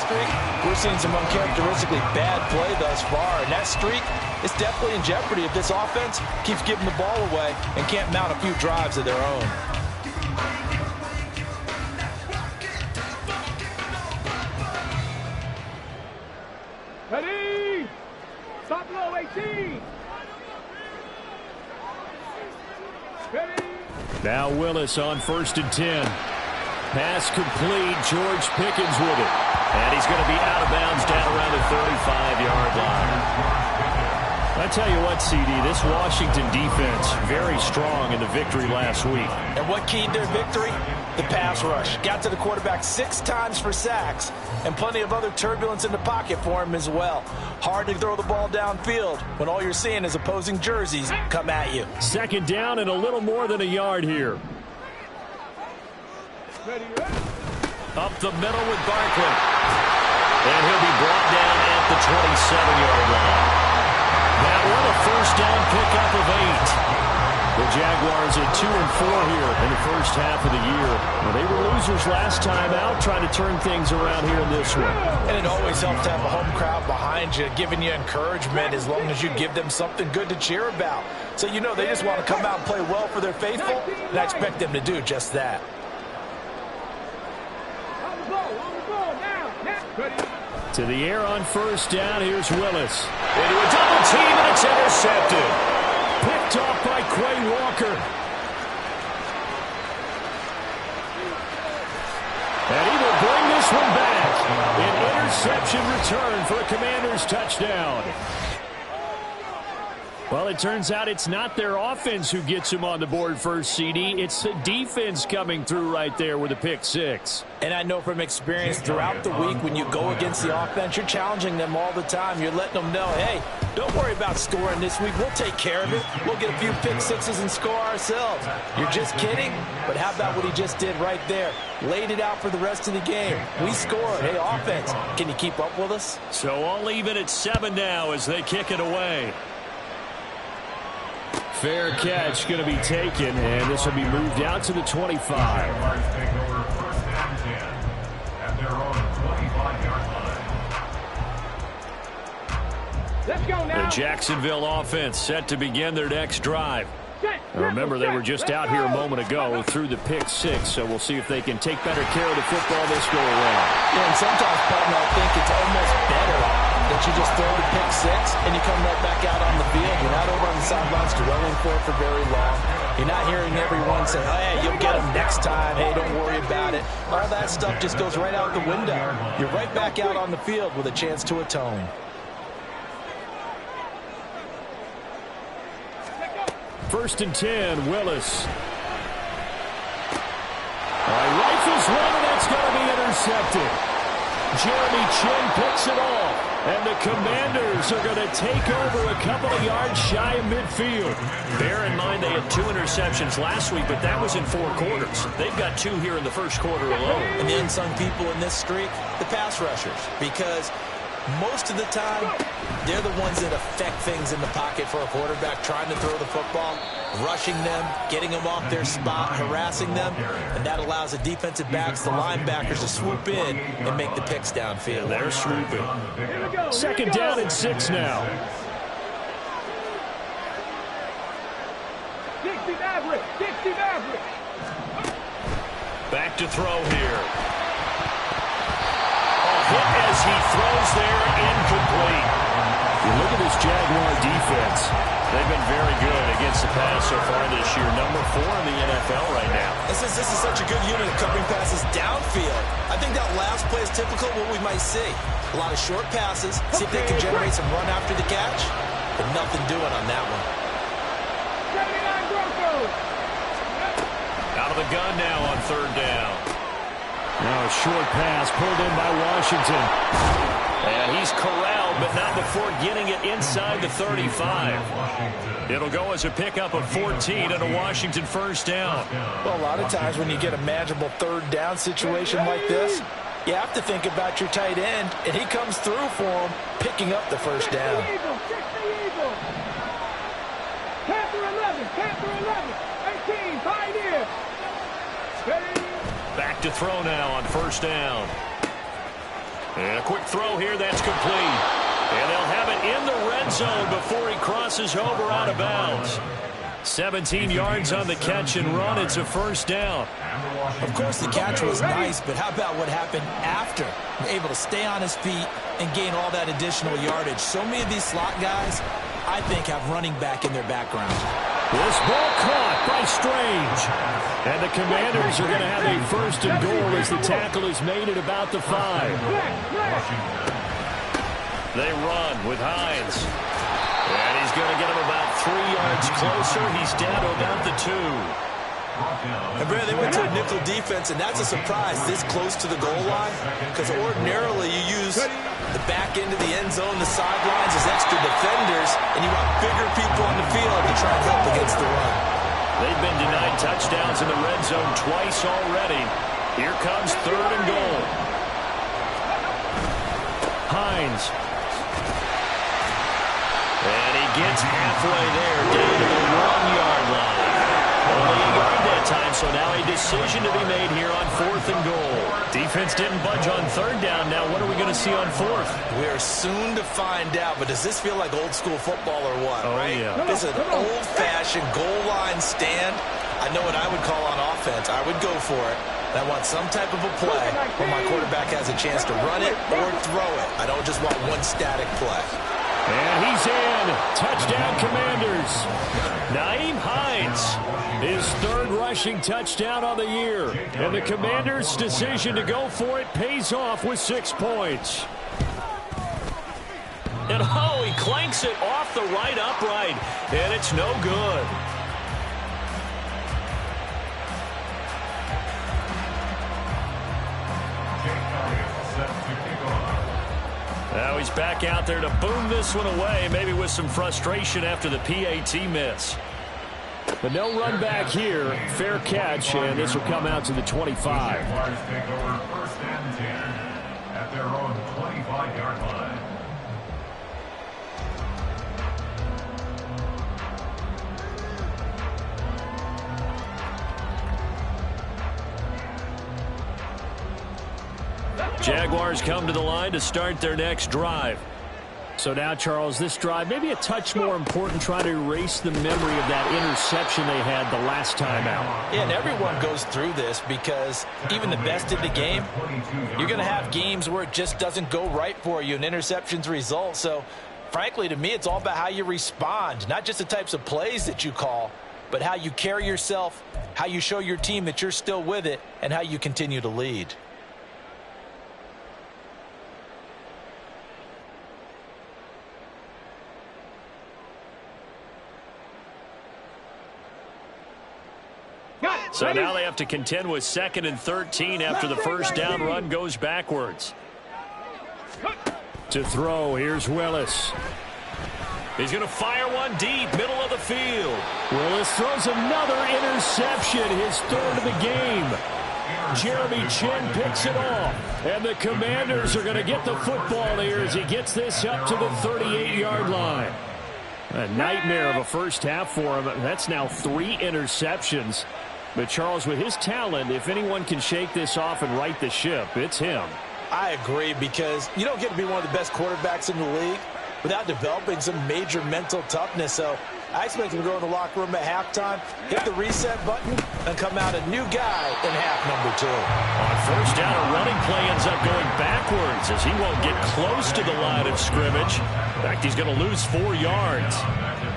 streak, we're seeing some uncharacteristically bad play thus far. And that streak is definitely in jeopardy if this offense keeps giving the ball away and can't mount a few drives of their own. Ready? Stop low, 18. Ready? Now Willis on 1st and 10. Pass complete. George Pickens with it. And he's going to be out of bounds down around the 35-yard line. I tell you what, CD, this Washington defense, very strong in the victory last week. And what keyed their victory? The pass rush. Got to the quarterback 6 times for sacks, and plenty of other turbulence in the pocket for him as well. Hard to throw the ball downfield when all you're seeing is opposing jerseys come at you. 2nd down and a little more than a yard here. Up the middle with Barkley. And he'll be brought down at the 27-yard line. That one a 1st down pickup of 8. The Jaguars at 2-4 here in the first half of the year. Well, they were losers last time out, trying to turn things around here in this one. And it always helps to have a home crowd behind you, giving you encouragement as long as you give them something good to cheer about. So you know they just want to come out and play well for their faithful, and I expect them to do just that. To the air on 1st down, here's Willis. Into a double team, and it's intercepted. Picked off by Quay Walker. And he will bring this one back. An interception return for a Commanders touchdown. Well, it turns out it's not their offense who gets him on the board first, CD. It's the defense coming through right there with a pick 6. And I know from experience throughout the week when you go against the offense, you're challenging them all the time. You're letting them know, hey, don't worry about scoring this week. We'll take care of it. We'll get a few pick 6s and score ourselves. You're just kidding? But how about what he just did right there? Laid it out for the rest of the game. We scored. Hey, offense, can you keep up with us? So all even at 7 now as they kick it away. Fair catch going to be taken, and this will be moved out to the 25. Let's go now. The Jacksonville offense set to begin their next drive. Remember, they were just out here a moment ago through the pick 6, so we'll see if they can take better care of the football this go around. Yeah, and sometimes, partner, I think it's almost better that you just throw the pick 6 and you come right back out on the field. You're not over on the sidelines dwelling for it for very long. You're not hearing everyone say, hey, you'll get them next time. Hey, don't worry about it. All that stuff just goes right out the window. You're right back out on the field with a chance to atone. First and 10, Willis. Rifles one, and that's going to be intercepted. Jeremy Chinn picks it off, and the Commanders are going to take over a couple of yards shy of midfield. Bear in mind they had 2 interceptions last week, but that was in 4 quarters. They've got 2 here in the first quarter alone. And the unsung people in this streak, the pass rushers, because most of the time, they're the ones that affect things in the pocket for a quarterback, trying to throw the football, rushing them, getting them off their spot, harassing them, and that allows the defensive backs, the linebackers, to swoop in and make the picks downfield. They're swooping. 2nd down and 6 now. Back to throw here. Hit as he throws there, incomplete. You look at this Jaguar defense. They've been very good against the pass so far this year. Number 4 in the NFL right now. This is such a good unit of covering passes downfield. I think that last play is typical of what we might see. A lot of short passes. See if they can generate some run after the catch. But nothing doing on that one. Out of the gun now on 3rd down. Now a short pass pulled in by Washington. And he's corralled, but not before getting it inside the 35. It'll go as a pickup of 14 and a Washington 1st down. Well, a lot of times when you get a manageable 3rd down situation like this, you have to think about your tight end, and he comes through for him, picking up the 1st down. Back to throw now on 1st down. And a quick throw here, that's complete. And they'll have it in the red zone before he crosses over out of bounds. 17 yards on the catch and run. It's a first down. Of course, the catch was nice, but how about what happened after? Able to stay on his feet and gain all that additional yardage. So many of these slot guys, I think, have running back in their background. This ball caught by Strange. And the Commanders are going to have a first and goal as the tackle is made at about the 5. They run with Hines. And he's going to get him about 3 yards closer. He's down to about the 2. And Brad, they went to a nickel defense, and that's a surprise this close to the goal line, because ordinarily you use the back end of the end zone, the sidelines as extra defenders, and you want bigger people on the field to try and help against the run. They've been denied touchdowns in the red zone twice already. Here comes 3rd and goal. Hines. And he gets halfway there, down to the 1-yard line. Only a yard that time, so now a decision to be made here on 4th and goal. Defense didn't budge on 3rd down. Now what are we going to see on 4th? We're soon to find out, but does this feel like old school football or what, right? Yeah. This is an old-fashioned goal line stand. I know what I would call on offense. I would go for it. And I want some type of a play where my quarterback has a chance to run it or throw it. I don't just want one static play. And he's in. Touchdown, Commanders. Nyheim Hines, his 3rd rushing touchdown on the year. And the Commanders' decision to go for it pays off with 6 points. And oh, he clanks it off the right upright. And it's no good. Now he's back out there to boom this one away, maybe with some frustration after the PAT miss. But no run back here. Fair catch, and this will come out to the 25. Jaguars take over 1st and 10 at their own 25-yard line. Jaguars come to the line to start their next drive. So now, Charles, this drive maybe a touch more important, trying to erase the memory of that interception they had the last time out. Yeah, and everyone goes through this because even the best in the game, you're going to have games where it just doesn't go right for you and interceptions result. So, frankly, to me, it's all about how you respond, not just the types of plays that you call, but how you carry yourself, how you show your team that you're still with it, and how you continue to lead. So now they have to contend with 2nd and 13 after the first down run goes backwards. To throw, here's Willis. He's going to fire one deep, middle of the field. Willis throws another interception, his 3rd of the game. Jeremy Chinn picks it off. And the Commanders are going to get the football here as he gets this up to the 38-yard line. A nightmare of a first half for him. That's now 3 interceptions. But, Charles, with his talent, if anyone can shake this off and right the ship, it's him. I agree, because you don't get to be one of the best quarterbacks in the league without developing some major mental toughness. So I expect him to go in the locker room at halftime, hit the reset button, and come out a new guy in half number 2. On first down, a running play ends up going backwards as he won't get close to the line of scrimmage. In fact, he's going to lose 4 yards.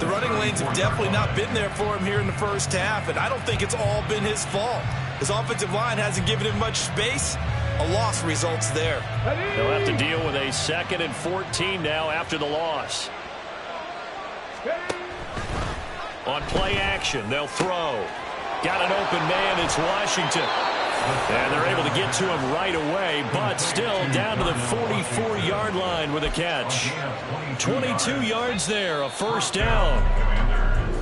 The running lanes have definitely not been there for him here in the first half, and I don't think it's all been his fault. His offensive line hasn't given him much space. A loss results there. They'll have to deal with a 2nd and 14 now after the loss. On play action, they'll throw. Got an open man, it's Washington. And they're able to get to him right away, but still down to the 44-yard line with a catch. 22 yards there, a first down.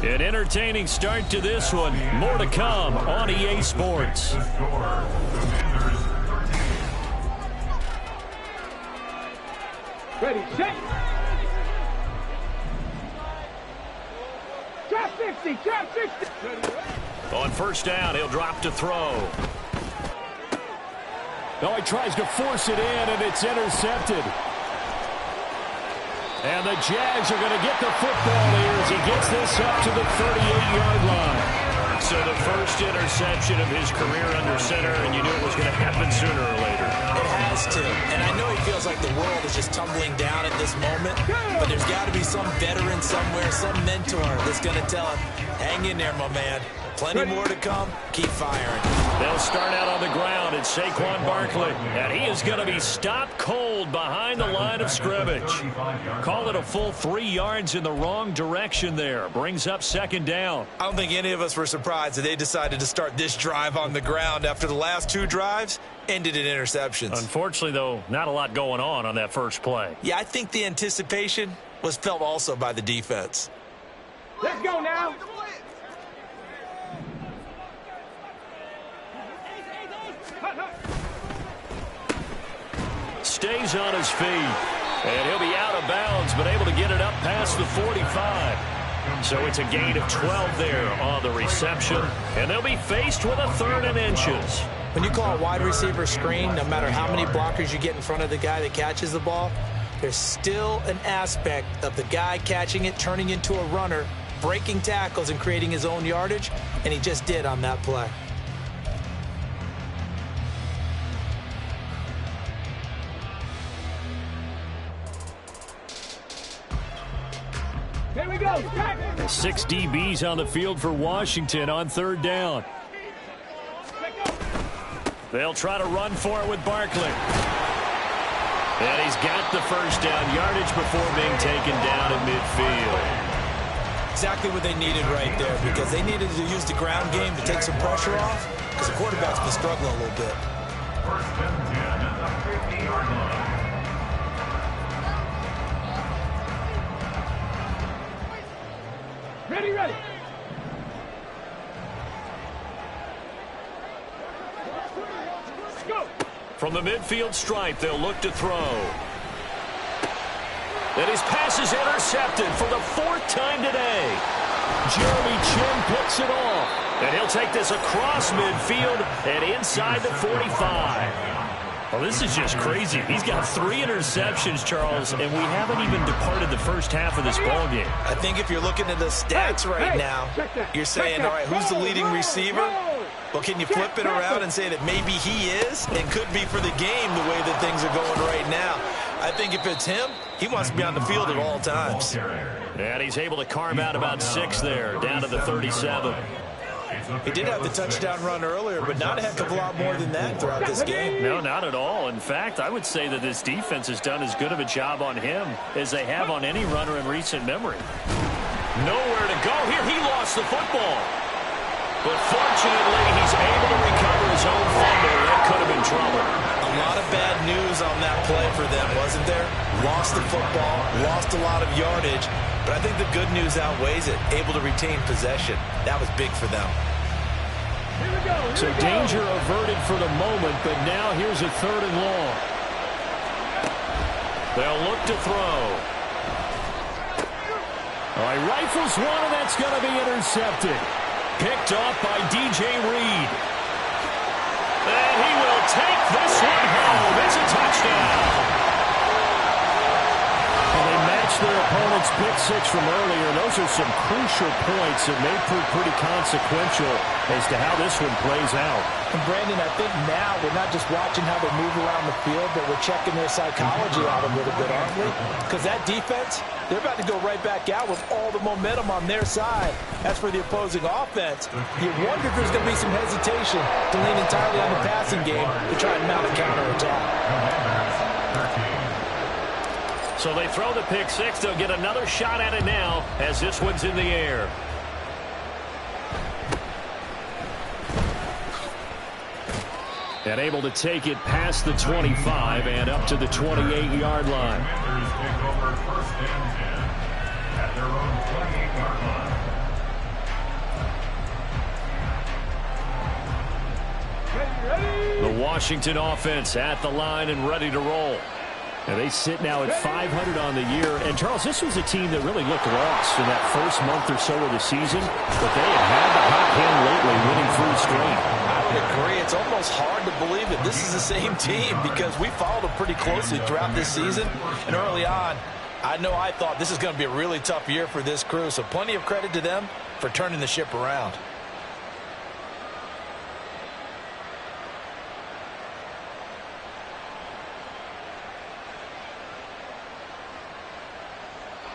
An entertaining start to this one. More to come on EA Sports. Ready, set. Drop 50, drop 60. On first down, he'll drop to throw. Oh, he tries to force it in, and it's intercepted. And the Jags are going to get the football here as he gets this up to the 38-yard line. So the first interception of his career under center, and you knew it was going to happen sooner or later. It has to. And I know he feels like the world is just tumbling down at this moment, but there's got to be some veteran somewhere, some mentor that's going to tell him, hang in there, my man. Plenty more to come. Keep firing. They'll start out on the ground. It's Saquon Barkley. And he is going to be stopped cold behind the line of scrimmage. Call it a full 3 yards in the wrong direction there. Brings up second down. I don't think any of us were surprised that they decided to start this drive on the ground after the last 2 drives ended in interceptions. Unfortunately, though, not a lot going on that first play. Yeah, I think the anticipation was felt also by the defense. Let's go now. Stays on his feet. And he'll be out of bounds, but able to get it up past the 45. So it's a gain of 12 there on the reception. And they'll be faced with a 3rd and inches. When you call a wide receiver screen, no matter how many blockers you get in front of the guy that catches the ball, there's still an aspect of the guy catching it, turning into a runner, breaking tackles and creating his own yardage, and he just did on that play. Here we go. 6 DBs on the field for Washington on 3rd down. They'll try to run for it with Barkley. And he's got the first down yardage before being taken down at midfield. Exactly what they needed right there, because they needed to use the ground game to take some pressure off, because the quarterback's been struggling a little bit. First and 10 at the 50-yard line. Ready, ready. Let's go. From the midfield stripe, they'll look to throw. And his pass is intercepted for the 4th time today. Jeremy Chinn picks it off. And he'll take this across midfield and inside the 45. Well, this is just crazy. He's got 3 interceptions, Charles, and we haven't even departed the first half of this ballgame. I think if you're looking at the stats right now, you're saying, all right, who's the leading receiver? Well, can you flip it around and say that maybe he is and could be for the game the way that things are going right now? I think if it's him, he wants to be on the field at all times. And he's able to carve out about 6 there, down to the 37. He did have the touchdown run earlier, but not a heck of a lot more than that throughout this game. No, not at all. In fact, I would say that this defense has done as good of a job on him as they have on any runner in recent memory. Nowhere to go here. He lost the football. But fortunately, he's able to recover his own fumble. That could have been trouble. A lot of bad news on that play for them, wasn't there? Lost the football, lost a lot of yardage, but I think the good news outweighs it. Able to retain possession. That was big for them. So danger averted for the moment, but now here's a 3rd and long. They'll look to throw. All right, rifles one, and that's going to be intercepted. Picked off by DJ Reed. And he will take this one home. It's a touchdown. And they match their opponent's pick 6 from earlier. Those are some crucial points that may prove pretty consequential as to how this one plays out. And Brandon, I think now we're not just watching how they move around the field, but we're checking their psychology out a little bit, aren't we? Because that defense, they're about to go right back out with all the momentum on their side. As for the opposing offense, you wonder if there's going to be some hesitation to lean entirely on the passing game to try and mount a counterattack. So they throw the pick 6. They'll get another shot at it now as this one's in the air. And able to take it past the 25 and up to the 28-yard line. Commanders take over first and 10 at their own 28-yard line. The Washington offense at the line and ready to roll. And they sit now at 500 on the year. And, Charles, this was a team that really looked lost in that first month or so of the season. But they have had the hot hand lately, winning 3 straight. I would agree. It's almost hard to believe that this is the same team because we followed them pretty closely throughout this season. And early on, I thought this is going to be a really tough year for this crew. So plenty of credit to them for turning the ship around.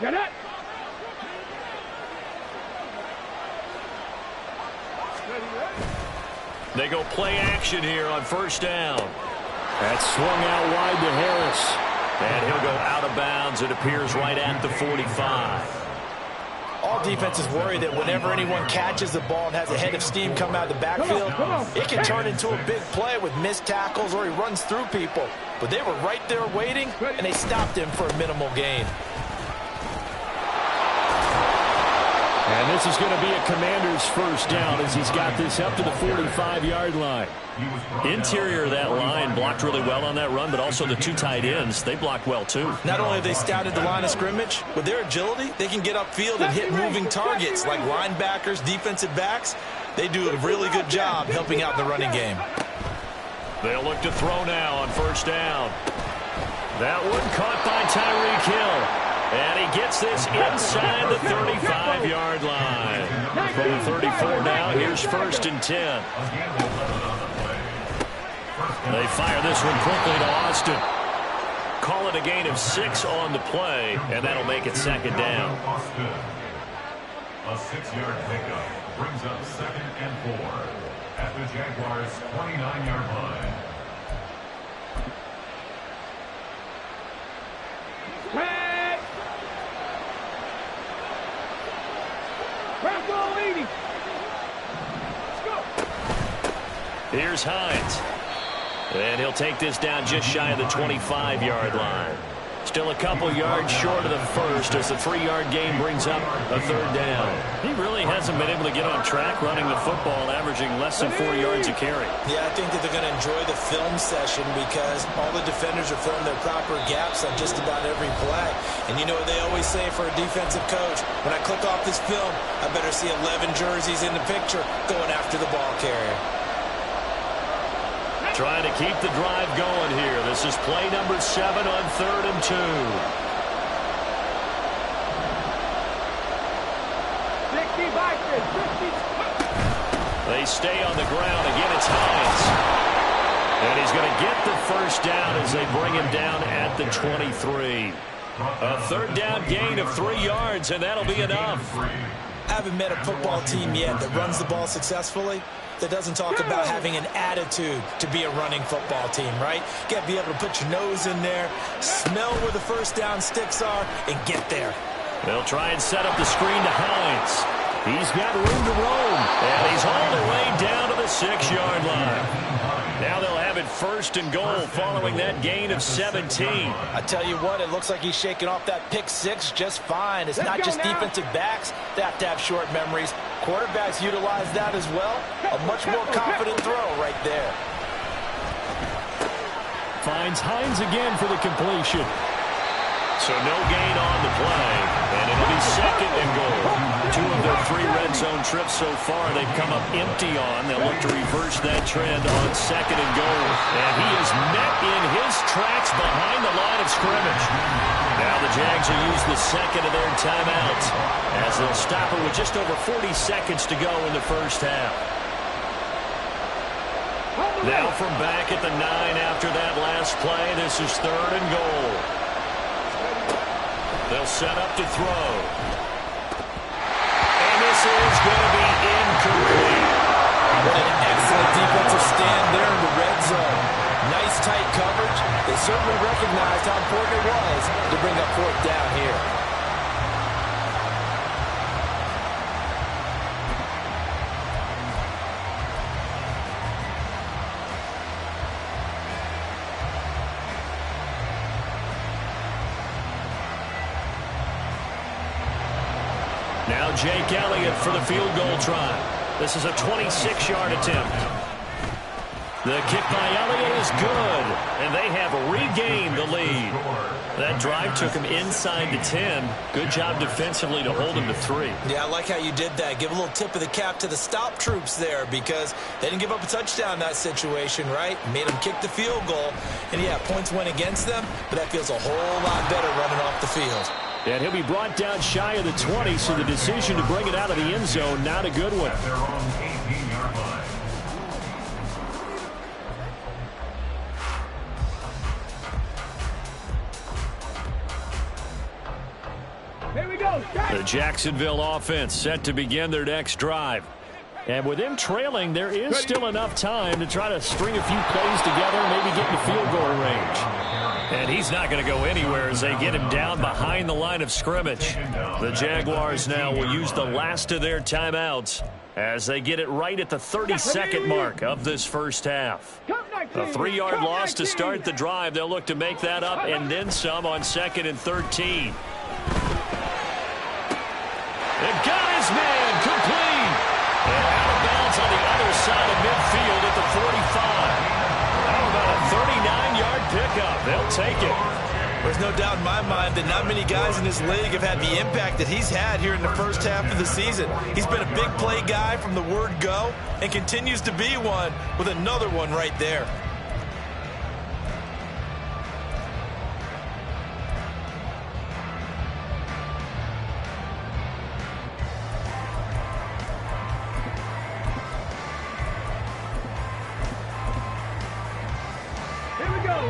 Get it! They go play action here on first down. That's swung out wide to Harris. And he'll go out of bounds. It appears right at the 45. All defenses worry that whenever anyone catches the ball and has a head of steam come out of the backfield, it can turn into a big play with missed tackles or he runs through people. But they were right there waiting, and they stopped him for a minimal gain. And this is going to be a Commander's first down as he's got this up to the 45-yard line. Interior of that line blocked really well on that run, but also the two tight ends, they blocked well too. Not only have they scouted the line of scrimmage, with their agility, they can get upfield and hit moving targets like linebackers, defensive backs. They do a really good job helping out the running game. They'll look to throw now on first down. That one caught by Tyreek Hill. And he gets this inside the 35-yard line. From the 34 now, here's first and 10. They fire this one quickly to Austin. Call it a gain of 6 on the play, and that'll make it second down. A 6-yard pickup brings up 2nd and 4 at the Jaguars' 29-yard line. Here's Hines. And he'll take this down just shy of the 25-yard line. Still a couple yards short of the first as the 3-yard gain brings up a third down. He really hasn't been able to get on track running the football, averaging less than 4 yards a carry. Yeah, I think that they're going to enjoy the film session because all the defenders are filling their proper gaps on just about every play. And you know what they always say for a defensive coach? When I click off this film, I better see 11 jerseys in the picture going after the ball carrier. Trying to keep the drive going here. This is play number 7 on 3rd and 2. 60 by 50. They stay on the ground. Again, it's Hines. And he's going to get the first down as they bring him down at the 23. A third down gain of 3 yards, and that'll be enough. I haven't met a football team yet that runs the ball successfully that doesn't talk about having an attitude to be a running football team, right? You got to be able to put your nose in there, smell where the first down sticks are, and get there. They'll try and set up the screen to Hines. He's got room to roam, and he's all the way down to the 6-yard line. Now they'll have it first and goal following that gain of 17. I tell you what, it looks like he's shaking off that pick 6 just fine. It's not just defensive backs that have to have short memories. Quarterbacks utilize that as well. A much more confident throw right there. Finds Hines again for the completion. So no gain on the play, and it'll be second and goal. 2 of their 3 red zone trips so far they've come up empty on. They'll look to reverse that trend on second and goal. And he is met in his tracks behind the line of scrimmage. Now the Jags will use the second of their timeouts as they'll stop it with just over 40 seconds to go in the first half. Now from back at the 9 after that last play, this is third and goal. They'll set up to throw. And this is going to be incomplete. What an excellent defensive stand there in the red zone. Nice tight coverage. They certainly recognized how important it was to bring up 4th down here. Now Jake Elliott for the field goal try. This is a 26-yard attempt. The kick by Elliott is good, and they have regained the lead. That drive took him inside the 10. Good job defensively to hold him to 3. Yeah, I like how you did that. Give a little tip of the cap to the stop troops there because they didn't give up a touchdown in that situation, right? Made them kick the field goal. And, yeah, points went against them, but that feels a whole lot better running off the field. And he'll be brought down shy of the 20, so the decision to bring it out of the end zone, not a good one. At their own 18-yard line. Here we go. The Jacksonville offense set to begin their next drive. And with them trailing, there is still enough time to try to string a few plays together and maybe get in the field goal range. And he's not going to go anywhere as they get him down behind the line of scrimmage. The Jaguars now will use the last of their timeouts as they get it right at the 30-second mark of this first half. A 3-yard loss to start the drive. They'll look to make that up and then some on 2nd and 13. They've got his man complete. And out of bounds on the other side of midfield at the 45. How about a 39-yard pickup? They'll take it. There's no doubt in my mind that not many guys in this league have had the impact that he's had here in the first half of the season. He's been a big play guy from the word go and continues to be one with another one right there.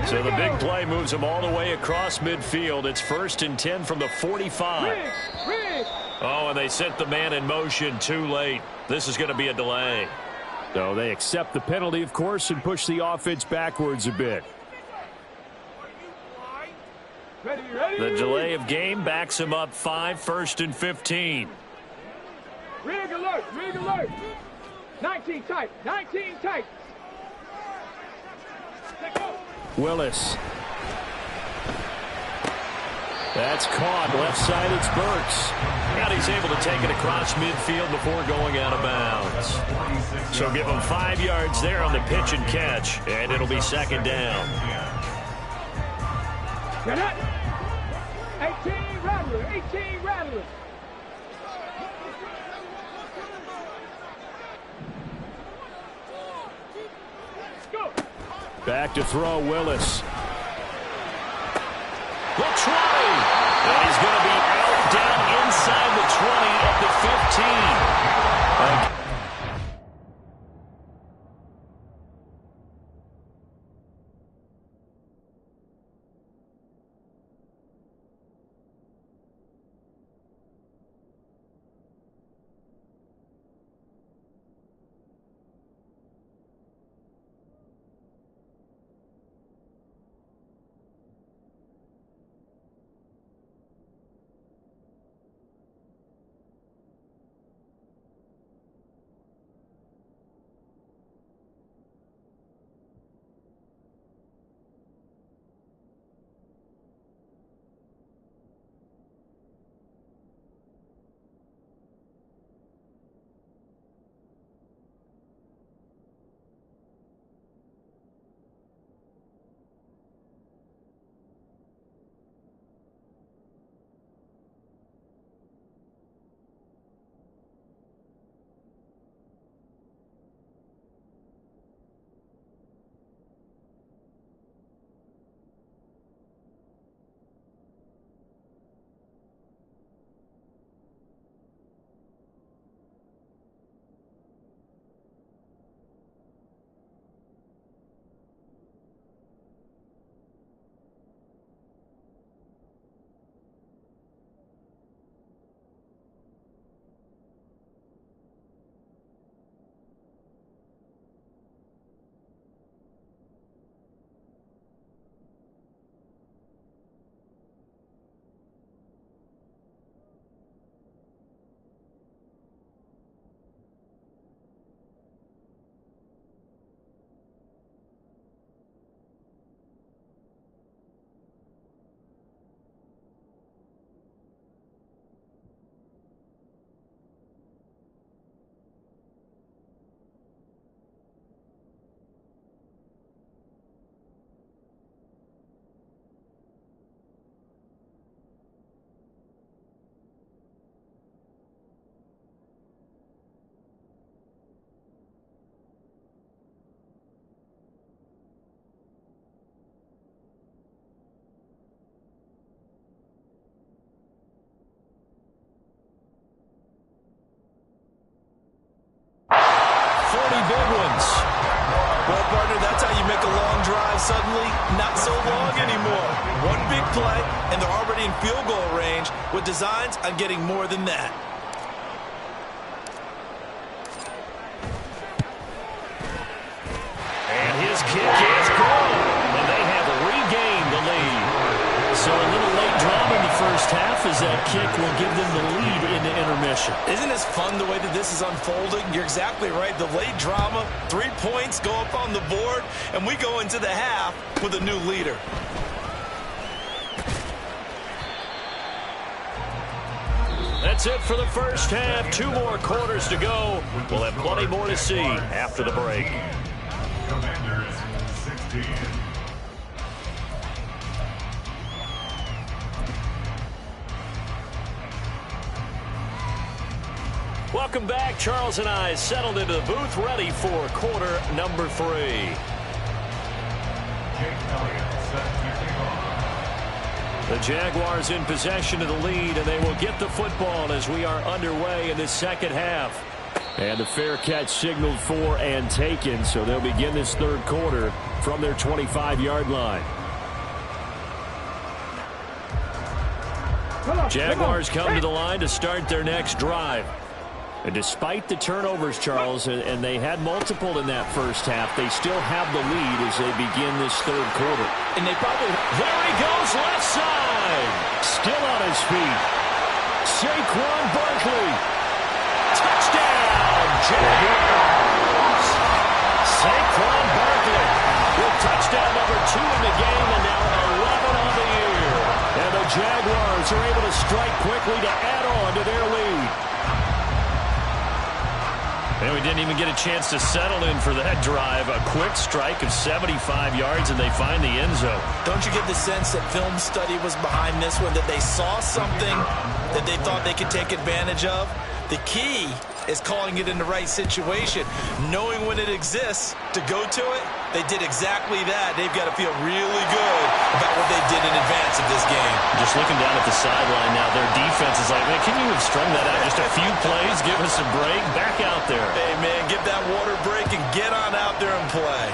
So the big play moves him all the way across midfield. It's 1st and 10 from the 45. Oh, and they sent the man in motion too late. This is going to be a delay. So they accept the penalty, of course, and push the offense backwards a bit. The delay of game backs him up 5, 1st and 15. Rig alert, rig alert. 19 tight, 19 tight. Willis. That's caught. Left side, it's Burks. And he's able to take it across midfield before going out of bounds. So give him 5 yards there on the pitch and catch, and it'll be 2nd down. Get it. 18 Rattler, 18 Rattler. Back to throw, Willis. The 20. And he's going to be out down inside the 20 at the 15. big ones. Well, partner, that's how you make a long drive suddenly not so long anymore. One big play, and they're already in field goal range with designs on getting more than that. And his kick is good. And they have regained the lead. So a little late drama in the first half as that kick will give them the lead into intermission. Isn't this fun the way that this is unfolding? You're exactly right. The late drama, 3 points go up on the board, and we go into the half with a new leader. That's it for the first half. 2 more quarters to go. We'll have plenty more to see after the break. Commanders 16. Welcome back. Charles and I settled into the booth, ready for quarter number 3. Jake Elliott set to kick off. The Jaguars in possession of the lead, and they will get the football as we are underway in the second half. And the fair catch signaled for and taken, so they'll begin this third quarter from their 25-yard line. Jaguars come to the line to start their next drive. And despite the turnovers, Charles, and they had multiple in that first half, they still have the lead as they begin this third quarter. And they probably... There he goes, left side. Still on his feet. Saquon Barkley. Touchdown, Jaguars. Saquon Barkley with touchdown number 2 in the game and now 11 on the year. And the Jaguars are able to strike quickly to add on to their lead. And we didn't even get a chance to settle in for that drive. A quick strike of 75 yards, and they find the end zone. Don't you get the sense that film study was behind this one, that they saw something that they thought they could take advantage of? The key is calling it in the right situation, knowing when it exists to go to it. They did exactly that. They've got to feel really good about what they did in advance of this game. Just looking down at the sideline now, their defense is like, man, can you have strung that out just a few plays? Give us a break. Back out there. Hey, man, give that water break and get on out there and play.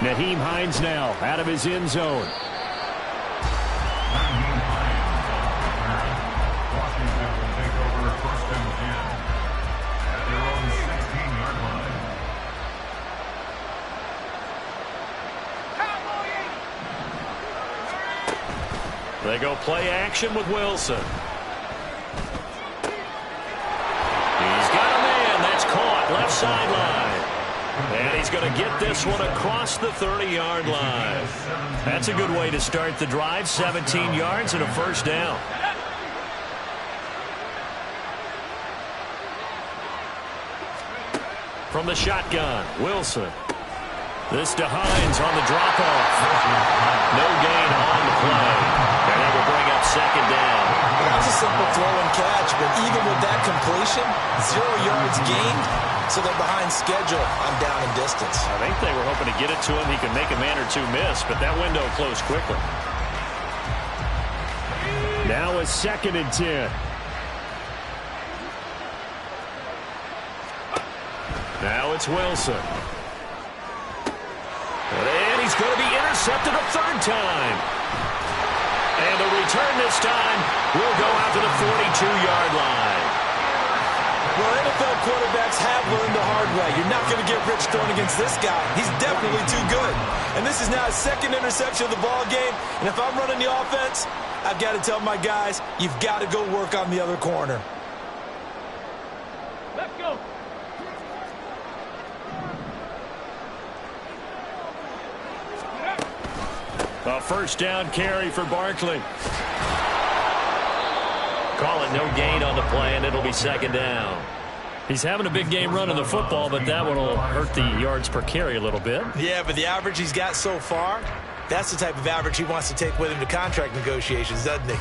Nyheim Hines now out of his end zone. Washington will take over 1st and 10 at their own 16-yard line. They go play action with Wilson. He's got a man. That's caught left sideline. And he's going to get this one across the 30-yard line. That's a good way to start the drive. 17 yards and a first down. From the shotgun, Wilson. This to Hines on the drop-off. No gain on the play. And that will bring up second down. That's a simple throw and catch, but even with that completion, 0 yards gained, so they're behind schedule on down and distance. I think they were hoping to get it to him. He could make a man or two miss, but that window closed quickly. Now a 2nd and 10. Now it's Wilson. And he's going to be intercepted a 3rd time. And the return this time will go out to the 42-yard line. Well, NFL quarterbacks have learned the hard way. You're not going to get rich throwing against this guy. He's definitely too good. And this is now his 2nd interception of the ball game. And if I'm running the offense, I've got to tell my guys, you've got to go work on the other corner. Let's go. A first down carry for Barkley. Call it no gain on the play, and it'll be 2nd down. He's having a big game running the football, but that one will hurt the yards per carry a little bit. Yeah, but the average he's got so far, that's the type of average he wants to take with him to contract negotiations, doesn't he?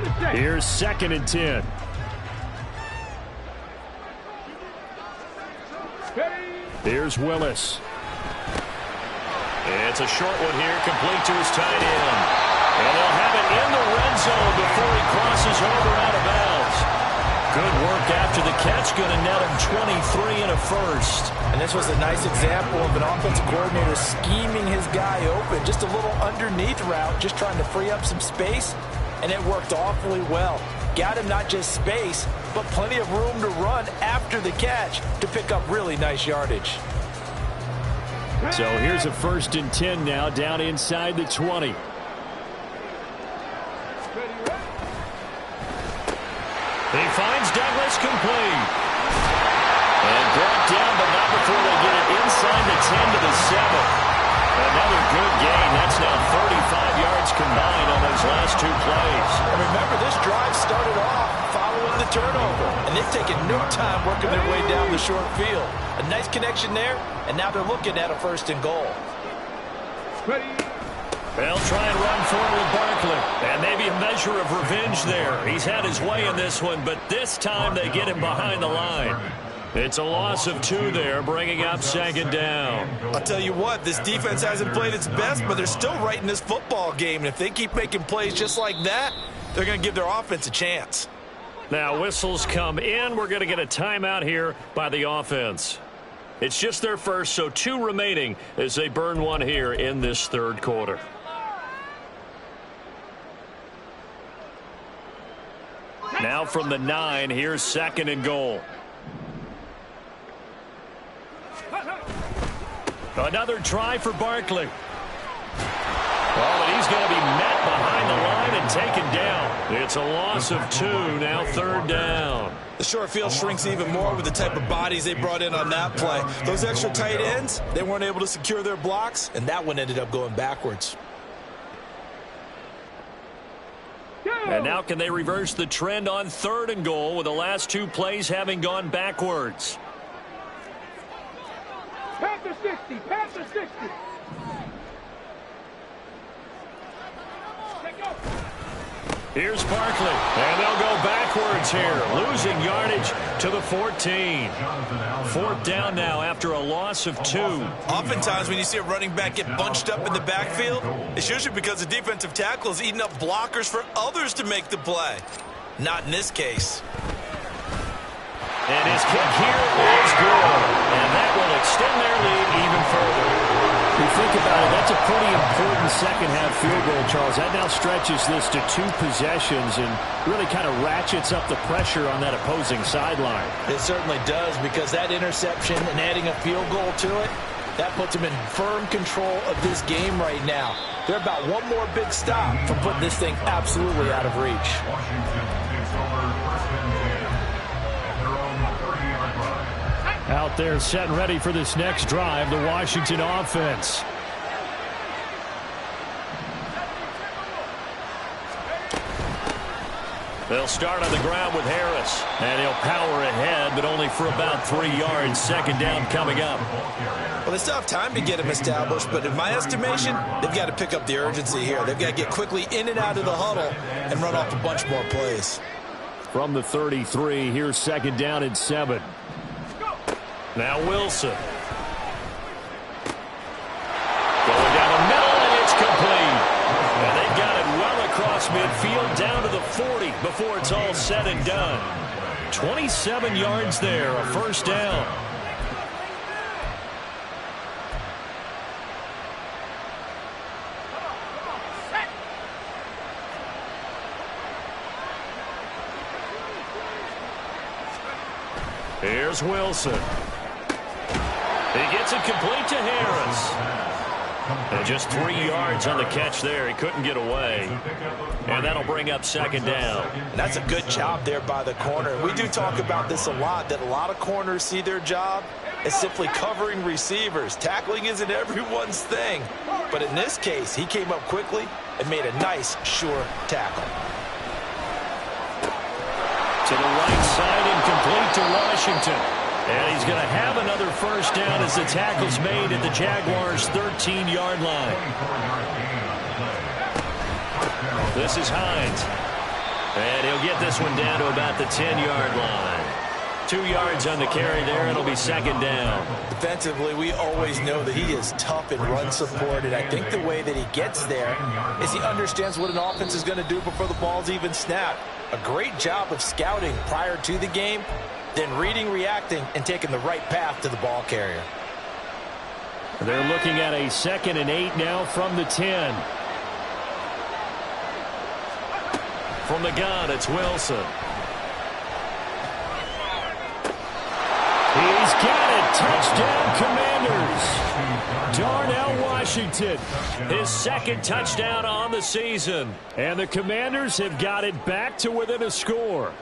on the set. Here's 2nd and 10. Here's Willis. It's a short one here, complete to his tight end. And they'll have it in the red zone before he crosses over out of bounds. Good work after the catch, going to net him 23 and a first. And this was a nice example of an offensive coordinator scheming his guy open. Just a little underneath route, just trying to free up some space, and it worked awfully well. Got him not just space, but plenty of room to run after the catch to pick up really nice yardage. So here's a 1st and 10 now, down inside the 20. He finds Douglas complete. And brought down, but not before they get it inside the 10 to the 7. Another good gain. That's now 35 yards combined on those last 2 plays. And remember, this drive started off following the turnover, and they've taken no time working their way down the short field. A nice connection there, and now they're looking at a 1st and goal. They'll try and run forward with Barkley. And maybe a measure of revenge there. He's had his way in this one, but this time they get him behind the line. It's a loss of 2 there, bringing up 2nd down. I'll tell you what, this defense hasn't played its best, but they're still right in this football game. And if they keep making plays just like that, they're going to give their offense a chance. Now whistles come in. We're going to get a timeout here by the offense. It's just their first, so 2 remaining as they burn one here in this 3rd quarter. Now from the 9, here's 2nd and goal. Another try for Barkley. Oh, and he's going to be met behind the line and taken down. It's a loss of 2, now 3rd down. The short field shrinks even more with the type of bodies they brought in on that play. Those extra tight ends, they weren't able to secure their blocks, and that one ended up going backwards. And now can they reverse the trend on 3rd and goal with the last 2 plays having gone backwards? Panther 60, Panther 60. Here's Barkley, and they'll go backwards here, losing yardage to the 14. 4th down now after a loss of 2. Oftentimes when you see a running back get bunched up in the backfield, it's usually because the defensive tackle is eating up blockers for others to make the play. Not in this case. And his kick here is good, and that will extend their lead even further. You think about it, that's a pretty important second-half field goal, Charles. That now stretches this to 2 possessions and really kind of ratchets up the pressure on that opposing sideline. It certainly does, because that interception and adding a field goal to it, that puts them in firm control of this game right now. They're about one more big stop from putting this thing absolutely out of reach. Washington takes over 1st and 10 at their own 30-yard line. Out there set and ready for this next drive, the Washington offense. They'll start on the ground with Harris. And he'll power ahead, but only for about 3 yards. 2nd down coming up. Well, they still have time to get him established, but in my estimation, they've got to pick up the urgency here. They've got to get quickly in and out of the huddle and run off a bunch more plays. From the 33, here's 2nd down and 7. Now Wilson. Going down the middle, and it's complete. And they've got it well across midfield down to the 40 before it's all said and done. 27 yards there, a 1st down. Here's Wilson. He gets it complete to Harris. And just 3 yards on the catch there. He couldn't get away. And that'll bring up 2nd down. And that's a good job there by the corner. We do talk about this a lot, that a lot of corners see their job as simply covering receivers. Tackling isn't everyone's thing. But in this case, he came up quickly and made a nice, sure tackle. To the right side and complete to Washington. And he's going to have another 1st down as the tackle's made at the Jaguars' 13-yard line. This is Hines. They'll get this one down to about the 10-yard line. 2 yards on the carry there. It'll be second down. Defensively, we always know that he is tough in run support, and I think the way that he gets there is he understands what an offense is going to do before the ball's even snapped. A great job of scouting prior to the game, then reading, reacting, and taking the right path to the ball carrier. They're looking at a 2nd and 8 now from the 10. From the gun, it's Wilson. He's got it. Touchdown, Commanders. Darnell Washington, his 2nd touchdown on the season. And the Commanders have got it back to within a score.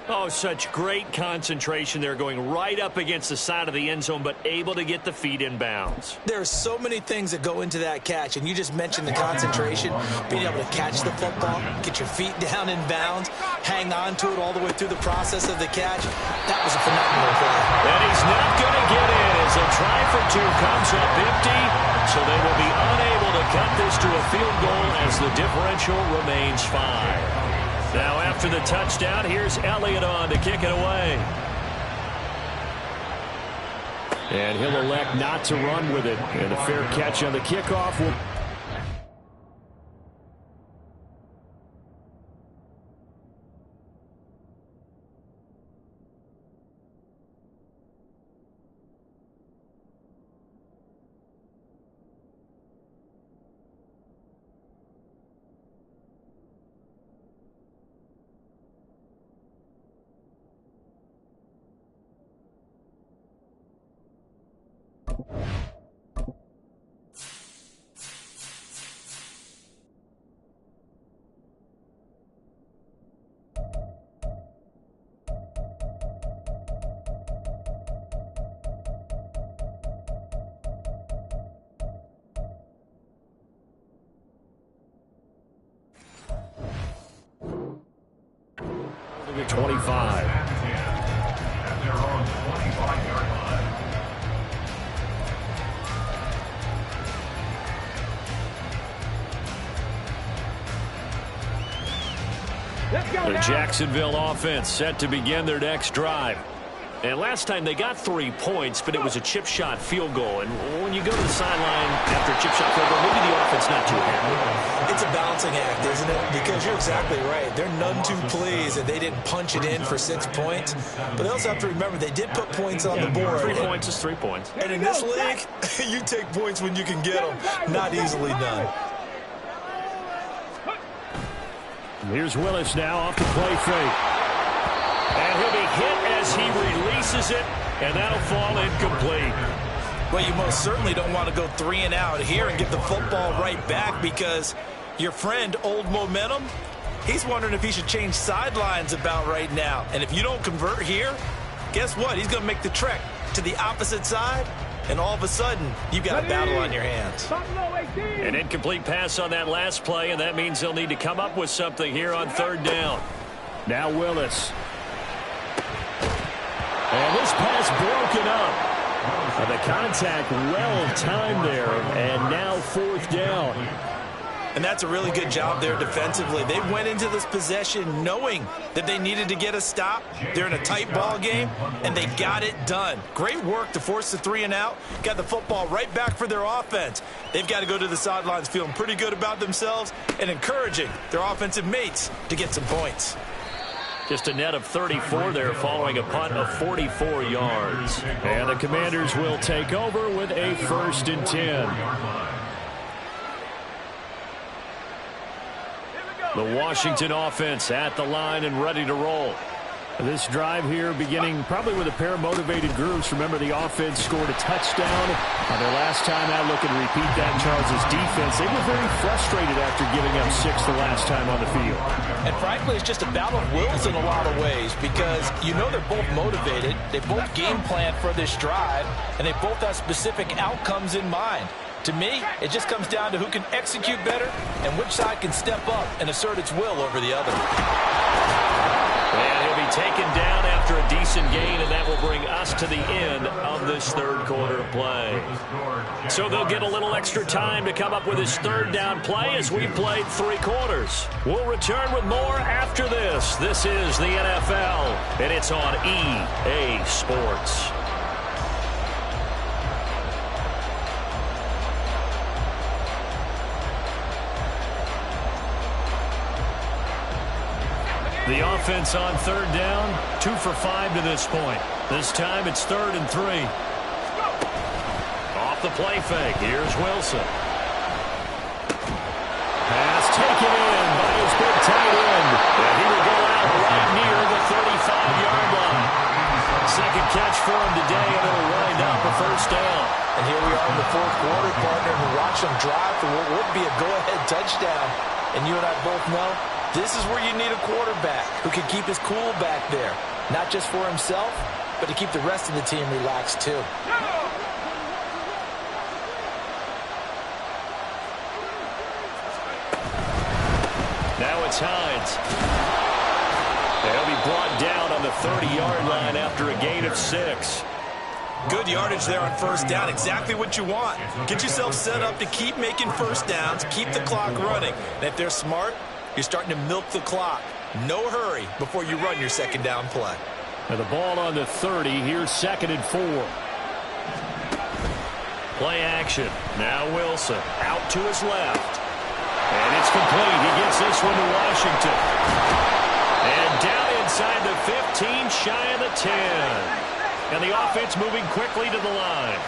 Oh, such great concentration there, going right up against the side of the end zone, but able to get the feet in bounds. There are so many things that go into that catch, and you just mentioned the concentration, being able to catch the football, get your feet down in bounds, hang on to it all the way through the process of the catch. That was a phenomenal play. And he's not going to get in as a try for 2 comes up empty, so they will be unable to cut this to a field goal as the differential remains 5. Now after the touchdown, here's Elliott on to kick it away. And he'll elect not to run with it. And a fair catch on the kickoff will... The 25. At their own 25-yard line. Let's go The now. Jacksonville offense set to begin their next drive. And last time they got 3 points, but it was a chip shot field goal. And when you go to the sideline after a chip shot field goal, maybe the offense not too happy. It's a balancing act, isn't it? Because you're exactly right. They're none too pleased that they didn't punch it in for 6 points. But they also have to remember they did put points on the board. 3 points is 3 points. And in this league, you take points when you can get them. Not easily done. Here's Willis now off the play fake. And he'll be hit as he releases it, and that'll fall incomplete. Well, you most certainly don't want to go 3 and out here and get the football right back, because your friend, Old Momentum, he's wondering if he should change sidelines about right now. And if you don't convert here, guess what? He's going to make the trek to the opposite side, and all of a sudden, you've got a battle on your hands. An incomplete pass on that last play, and that means they'll need to come up with something here on 3rd down. Now Willis. And this pass broken up. And the contact well timed there, and now 4th down. And that's a really good job there defensively. They went into this possession knowing that they needed to get a stop. They're in a tight ball game, and they got it done. Great work to force the 3 and out. Got the football right back for their offense. They've got to go to the sidelines feeling pretty good about themselves and encouraging their offensive mates to get some points. Just a net of 34 there following a punt of 44 yards. And the Commanders will take over with a 1st and 10. The Washington offense at the line and ready to roll. This drive here beginning probably with a pair of motivated groups. Remember, the offense scored a touchdown on their last time out. Looking to repeat that. Charles' defense, they were very frustrated after giving up 6 the last time on the field. And frankly, it's just a battle of wills in a lot of ways, because you know they're both motivated. They both game plan for this drive, and they both have specific outcomes in mind. To me, it just comes down to who can execute better and which side can step up and assert its will over the other. And he'll be taken down after a a decent gain, and that will bring us to the end of this third quarter of play. So they'll get a little extra time to come up with his third down play as we played 3 quarters. We'll return with more after this. This is the NFL, and it's on EA Sports. The offense on third down, 2 for 5 to this point. This time it's 3rd and 3. Off the play fake, here's Wilson. Pass taken in by his big tight end. And he will go out right near the 35-yard line. Second catch for him today, and it'll wind up a first down. And here we are in the fourth quarter, partner, and watch them drive for what would be a go-ahead touchdown. And you and I both know this is where you need a quarterback who can keep his cool back there. Not just for himself, but to keep the rest of the team relaxed too. Now it's Hines. They'll be brought down on the 30-yard line after a gain of 6. Good yardage there on first down. Exactly what you want. Get yourself set up to keep making first downs, keep the clock running. And if they're smart, you're starting to milk the clock. No hurry before you run your second down play. And the ball on the 30. Here's 2nd and 4. Play action. Now Wilson out to his left. And it's complete. He gets this one to Washington. And down inside the 15, shy of the 10. And the offense moving quickly to the line.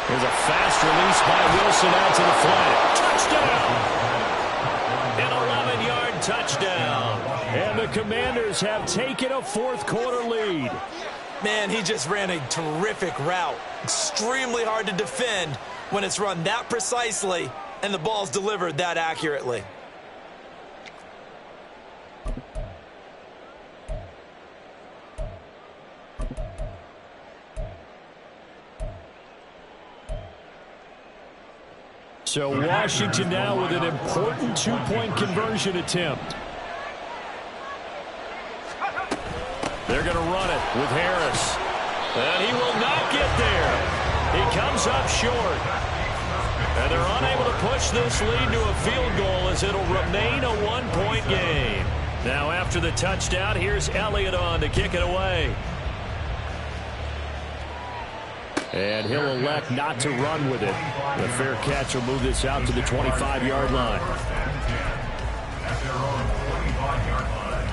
There's a fast release by Wilson out to the flat. Touchdown! An 11-yard touchdown. And the Commanders have taken a fourth quarter lead. Man, he just ran a terrific route. Extremely hard to defend when it's run that precisely and the ball's delivered that accurately. So Washington now with an important 2-point conversion attempt. They're going to run it with Harris. And he will not get there. He comes up short. And they're unable to push this lead to a field goal as it'll remain a 1-point game. Now after the touchdown, here's Elliott on to kick it away. And he'll elect not to run with it. The fair catch will move this out to the 25-yard line. At their own 25-yard line.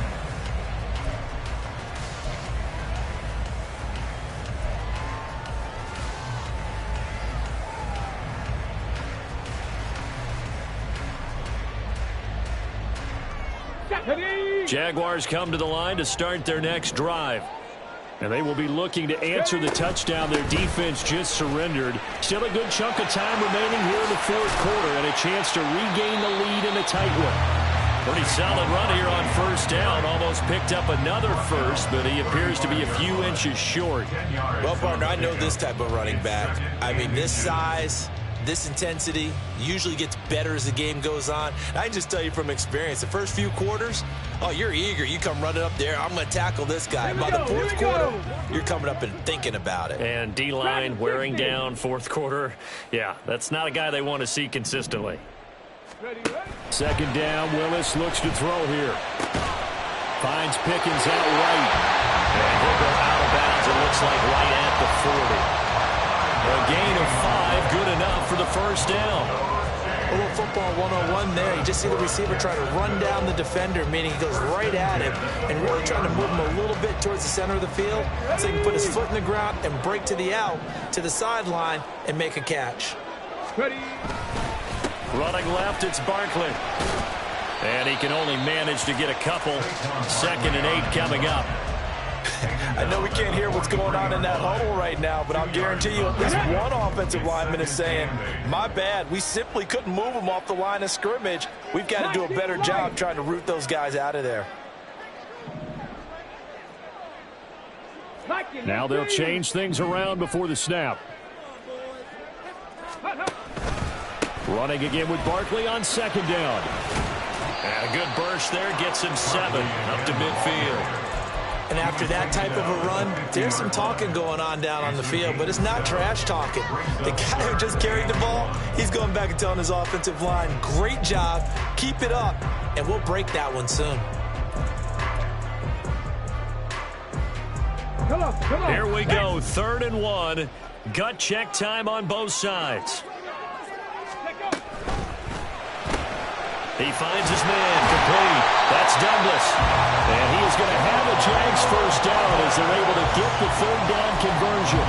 Jaguars come to the line to start their next drive. And they will be looking to answer the touchdown their defense just surrendered. Still a good chunk of time remaining here in the fourth quarter and a chance to regain the lead in a tight one. Pretty solid run here on first down. Almost picked up another first, but he appears to be a few inches short. Well, partner, I know this type of running back. I mean, this size, this intensity usually gets better as the game goes on. I can just tell you from experience, the first few quarters, oh, you're eager. You come running up there. I'm going to tackle this guy. By the fourth quarter, you're coming up and thinking about it. And D-line wearing down fourth quarter. Yeah, that's not a guy they want to see consistently. Second down, Willis looks to throw here. Finds Pickens out right. And he'll go out of bounds, it looks like right at the 40. A gain of 5, good enough for the first down. A little football 101 there. You just see the receiver try to run down the defender, meaning he goes right at him and really trying to move him a little bit towards the center of the field so he can put his foot in the ground and break to the out, to the sideline, and make a catch. Ready. Running left, it's Barkley. And he can only manage to get a couple. 2nd and 8 coming up. I know we can't hear what's going on in that huddle right now, but I'll guarantee you at least one offensive lineman is saying, my bad, we simply couldn't move them off the line of scrimmage. We've got to do a better job trying to root those guys out of there. Now they'll change things around before the snap. Running again with Barkley on second down. And a good burst there gets him 7 up to midfield. And after that type of a run, there's some talking going on down on the field, but it's not trash talking. The guy who just carried the ball, he's going back and telling his offensive line, great job, keep it up, and we'll break that one soon. Come on. Here we go, 3rd and 1. Gut check time on both sides. He finds his man, complete. That's Douglas. And he is going to have a Jags first down as they're able to get the 3rd down conversion.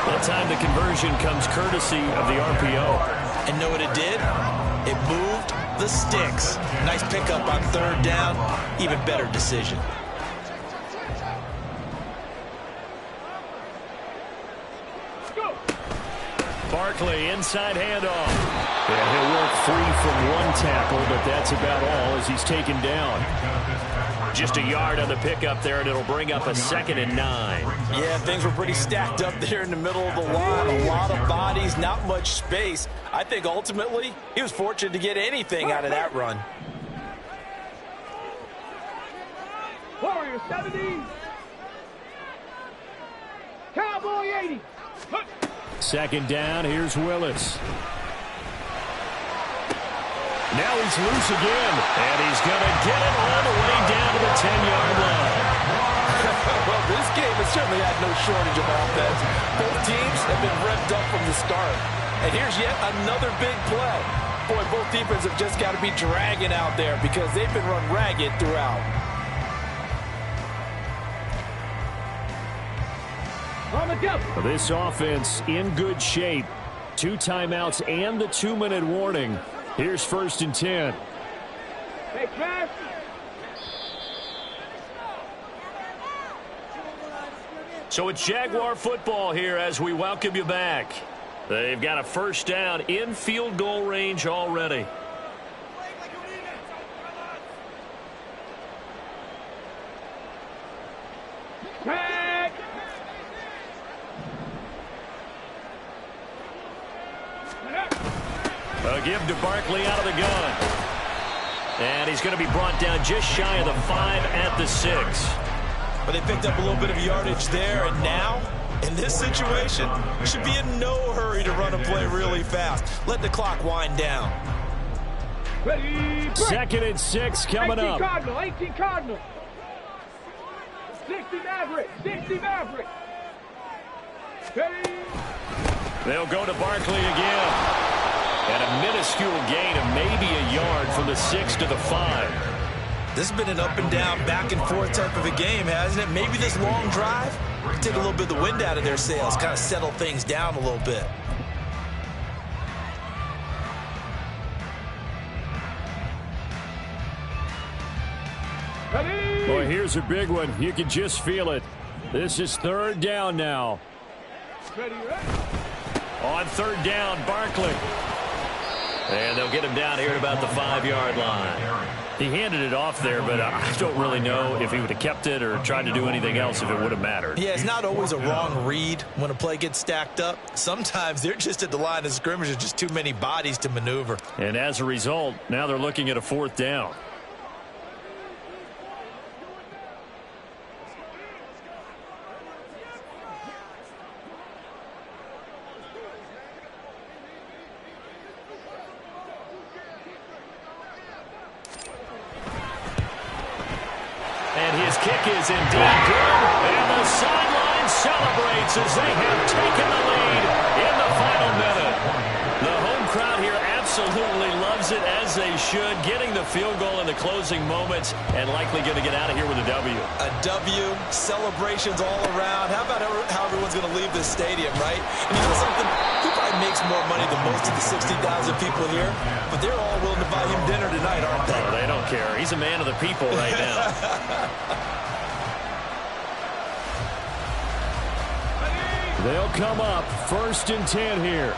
That time the conversion comes courtesy of the RPO. And know what it did? It moved the sticks. Nice pickup on 3rd down. Even better decision. Barkley, inside handoff. And he'll work free from one tackle, but that's about all as he's taken down. Just a yard on the pickup there, and it'll bring up a 2nd and 9. Yeah, things were pretty stacked up there in the middle of the line. A lot of bodies, not much space. I think ultimately he was fortunate to get anything out of that run. Warrior 70. Cowboy 80. 2nd down, here's Willis. Now he's loose again, and he's going to get it all the way down to the 10-yard line. Well, this game has certainly had no shortage of offense. Both teams have been revved up from the start. And here's yet another big play. Boy, both defenses have just got to be dragging out there because they've been run ragged throughout. This offense in good shape. 2 timeouts and the 2-minute warning. Here's 1st and 10. Hey, Cash. So it's Jaguar football here as we welcome you back. They've got a 1st down in field goal range already. A give to Barkley out of the gun. And he's going to be brought down just shy of the 5 at the 6. But they picked up a little bit of yardage there, and now, in this situation, should be in no hurry to run a play really fast. Let the clock wind down. Ready, 2nd and 6 coming 18 up. Cardinal, 18 Cardinal. 60 Maverick, 60 Maverick. Ready. They'll go to Barkley again. And a minuscule gain of maybe a yard from the 6 to the 5. This has been an up and down, back and forth type of a game, hasn't it? Maybe this long drive could take a little bit of the wind out of their sails, kind of settle things down a little bit. Ready. Boy, here's a big one. You can just feel it. This is 3rd down now. Ready. On 3rd down, Barkley. And they'll get him down here at about the 5-yard line. He handed it off there, but I don't really know if he would have kept it or tried to do anything else if it would have mattered. Yeah, it's not always a wrong read when a play gets stacked up. Sometimes they're just at the line of scrimmage. There's just too many bodies to maneuver. And as a result, now they're looking at a 4th down. Kick is indeed good, and the sideline celebrates as they have taken the lead in the final minute. The home crowd here absolutely loves it, as they should, getting the field goal in the closing moments and likely going to get out of here with a W. A W, celebrations all around. How about how everyone's going to leave this stadium, right? And you know something? He probably makes more money than most of the 60,000 people here, but they're all willing to buy him dinner tonight, aren't they? Oh, they don't care. He's a man of the people right now. They'll come up 1st and 10 here.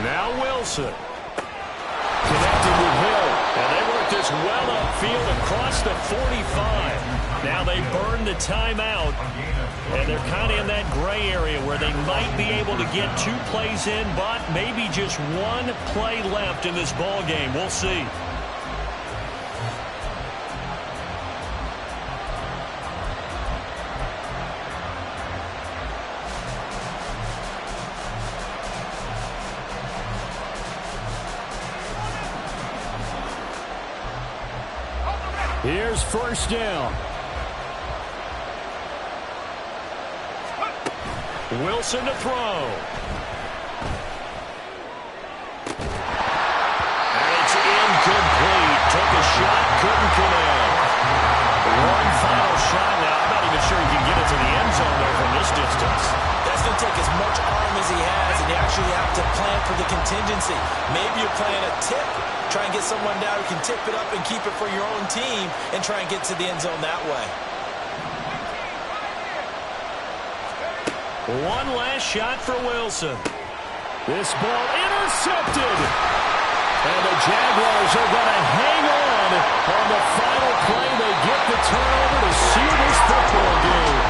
Now Wilson. Connected with Hill. And they work this well upfield across the 45. Now they burn the timeout. And they're kind of in that gray area where they might be able to get 2 plays in, but maybe just 1 play left in this ball game. We'll see. Here's first down. Wilson to throw. And it's incomplete. Took a shot, couldn't connect. One final shot now. I'm not even sure he can get it to the end zone there from this distance. That's going to take as much arm as he has, and you actually have to plan for the contingency. Maybe you're playing a tip. Try and get someone down who can tip it up and keep it for your own team and try and get to the end zone that way. One last shot for Wilson. This ball intercepted. And the Jaguars are going to hang on the final play. They get the turnover to seal this football game.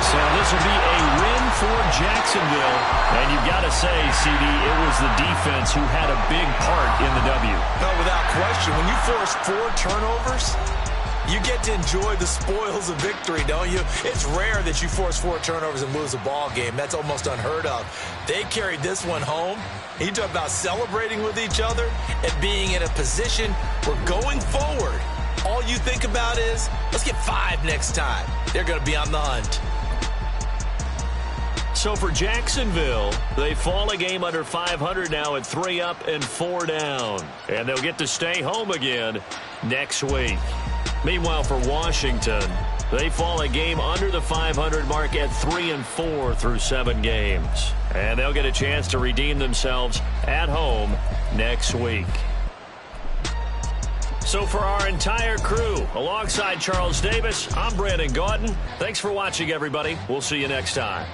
So this will be a win for Jacksonville. And you've got to say, CD, it was the defense who had a big part in the W. No, without question. When you force 4 turnovers, you get to enjoy the spoils of victory, don't you? It's rare that you force 4 turnovers and lose a ball game. That's almost unheard of. They carried this one home. You talk about celebrating with each other and being in a position where going forward, all you think about is, let's get 5 next time. They're going to be on the hunt. So for Jacksonville, they fall a game under 500 now at 3 up and 4 down. And they'll get to stay home again next week. Meanwhile, for Washington, they fall a game under the 500 mark at 3 and 4 through 7 games. And they'll get a chance to redeem themselves at home next week. So for our entire crew, alongside Charles Davis, I'm Brandon Gaudin. Thanks for watching, everybody. We'll see you next time.